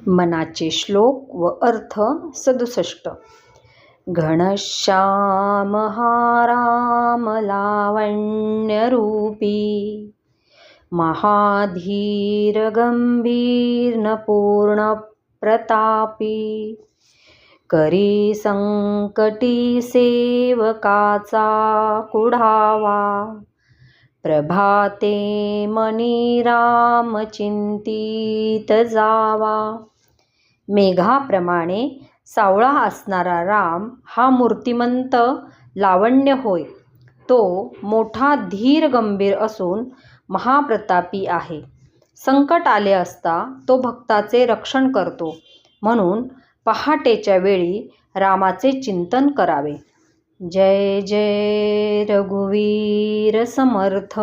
मनाचे श्लोक व अर्थ 67. घनश्याम हा राम लावण्यरूपी, महाधीर गंभीर न पूर्ण प्रतापी, करी संकटी सेवकाचा कुढावा, प्रभाते मनी राम चिंतित जावा. मेघाप्रमाणे सावळा असणारा राम हा मूर्तिमंत लावण्य होय. तो मोठा धीर गंभीर असून महाप्रतापी आहे. संकट आले असता तो भक्ताचे रक्षण करतो. म्हणून पहाटेच्या वेळी रामाचे चिंतन करावे. जय जय रघुवीर समर्थ.